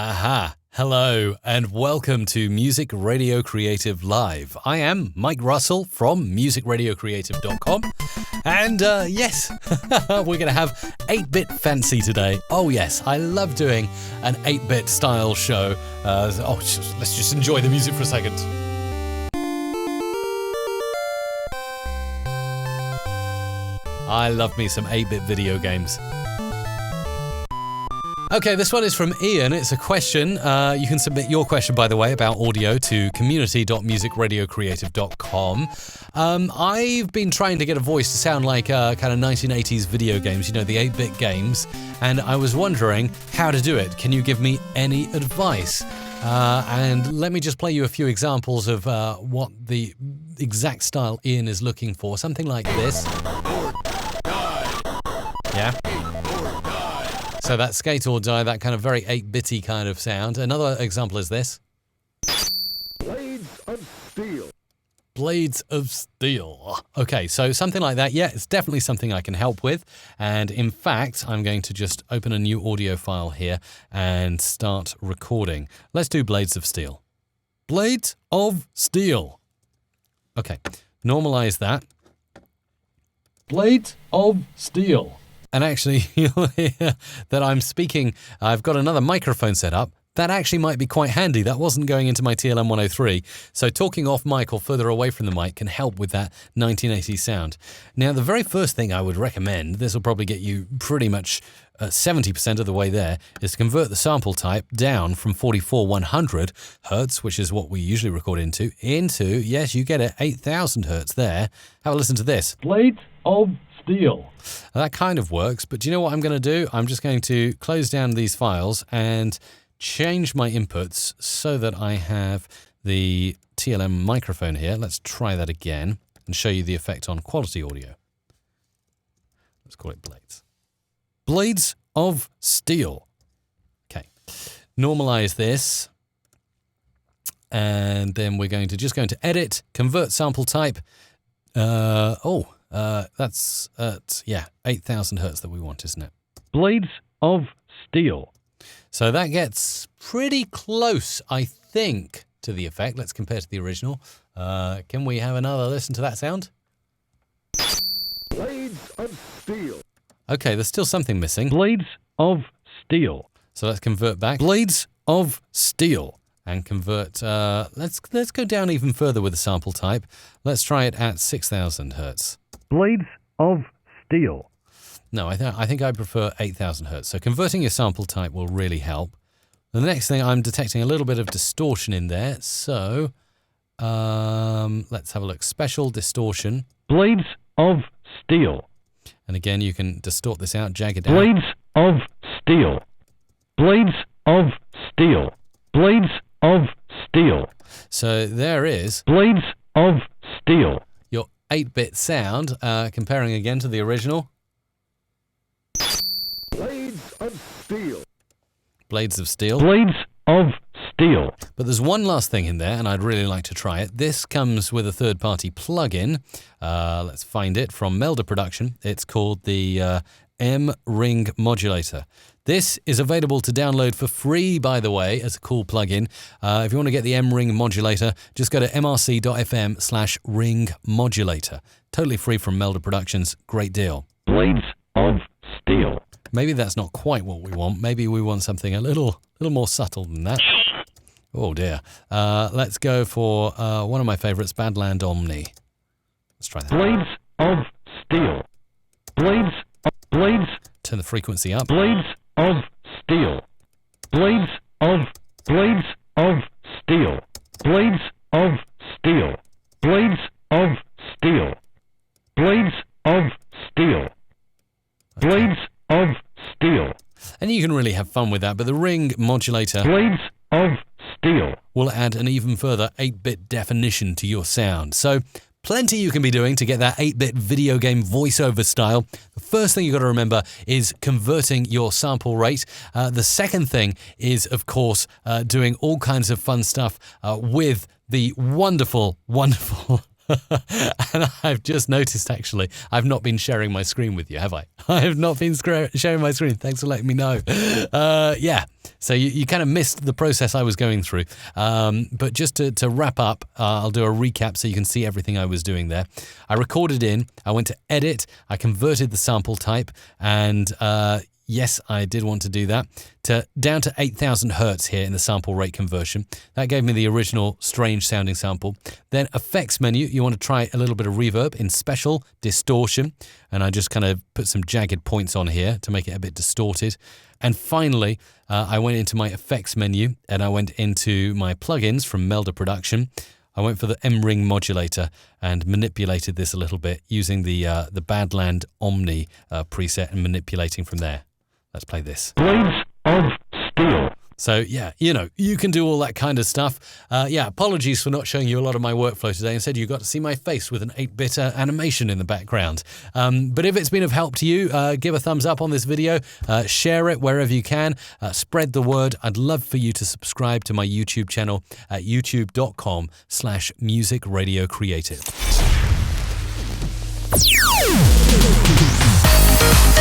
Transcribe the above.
Aha! Hello and welcome to Music Radio Creative Live. I am Mike Russell from musicradiocreative.com and yes, we're going to have 8-bit fancy today. Oh yes, I love doing an 8-bit style show. Let's just enjoy the music for a second. I love me some 8-bit video games. Okay, this one is from Ian. It's a question. You can submit your question, by the way, about audio to community.musicradiocreative.com. I've been trying to get a voice to sound like kind of 1980s video games, you know, the 8-bit games, and I was wondering how to do it. Can you give me any advice? And let me just play you a few examples of what the exact style Ian is looking for. Something like this. Yeah. So that skate or die, that kind of very 8-bitty kind of sound. Another example is this. Blades of steel. Blades of steel. Okay, so something like that. Yeah, it's definitely something I can help with. And in fact, I'm going to just open a new audio file here and start recording. Let's do Blades of Steel. Blades of Steel. Okay, normalize that. Blades of Steel. And actually, you'll hear that I'm speaking. I've got another microphone set up. That actually might be quite handy. That wasn't going into my TLM 103. So talking off mic or further away from the mic can help with that 1980s sound. Now, the very first thing I would recommend, this will probably get you pretty much 70% of the way there, is to convert the sample type down from 44,100 hertz, which is what we usually record into, yes, you get it, 8,000 hertz there. Have a listen to this. Blades of Steel. That kind of works, but do you know what I'm going to do? I'm just going to close down these files and change my inputs so that I have the TLM microphone here. Let's try that again and show you the effect on quality audio. Let's call it Blades. Blades of Steel. Okay. Normalize this. And then we're going to just go into edit, convert sample type. That's 8,000 hertz that we want, isn't it? Blades of Steel. So that gets pretty close, I think, to the effect. Let's compare to the original. Can we have another listen to that sound? Blades of Steel. Okay, there's still something missing. Blades of Steel. So let's convert back. Blades of Steel. And convert, let's go down even further with the sample type. Let's try it at 6,000 hertz. Blades of Steel. No, I think I prefer 8,000 hertz. So converting your sample type will really help. The next thing, I'm detecting a little bit of distortion in there. So let's have a look. Special distortion. Blades of Steel. And again, you can distort this out, jag it out. Blades of Steel. Blades of Steel. Blades of Steel. So there is Blades of Steel. Your 8-bit sound, comparing again to the original. Blades of Steel. Blades of Steel. Blades of Steel. But there's one last thing in there, and I'd really like to try it. This comes with a third-party plugin. Let's find it from Melda Production. It's called the M-Ring Modulator. This is available to download for free, by the way, as a cool plugin. If you want to get the M-Ring Modulator, just go to mrc.fm/ring modulator. Totally free from Melda Productions. Great deal. Blades of Steel. Maybe that's not quite what we want. Maybe we want something a little more subtle than that. Oh, dear. Let's go for one of my favorites, Badland Omni. Let's try that. Blades of Steel. Blades. Turn the frequency up. Blades of Steel. Blades of Steel. Blades of Steel. Blades of Steel. Blades of Steel. Blades of Steel. And you can really have fun with that, but the ring modulator Blades of Steel will add an even further 8-bit definition to your sound. So plenty you can be doing to get that 8-bit video game voiceover style. The first thing you've got to remember is converting your sample rate. The second thing is, of course, doing all kinds of fun stuff with the wonderful And I've just noticed, actually, I've not been sharing my screen with you, have I? I have not been sharing my screen. Thanks for letting me know. Yeah, so you kind of missed the process I was going through. But just to wrap up, I'll do a recap so you can see everything I was doing there. I recorded in, I went to edit, I converted the sample type, and yes, I did want to do that, down to 8,000 hertz here in the sample rate conversion. That gave me the original strange sounding sample. Then effects menu, you want to try a little bit of reverb in special, distortion, and I just kind of put some jagged points on here to make it a bit distorted. And finally, I went into my effects menu and I went into my plugins from Melda Production. I went for the M-Ring modulator and manipulated this a little bit using the Badland Omni preset and manipulating from there. Let's play this. Blades of Steel. So yeah, you can do all that kind of stuff. Yeah, apologies for not showing you a lot of my workflow today. Instead, you got to see my face with an 8-bit animation in the background. But if it's been of help to you, give a thumbs up on this video, share it wherever you can, spread the word. I'd love for you to subscribe to my YouTube channel at youtube.com/musicradiocreative.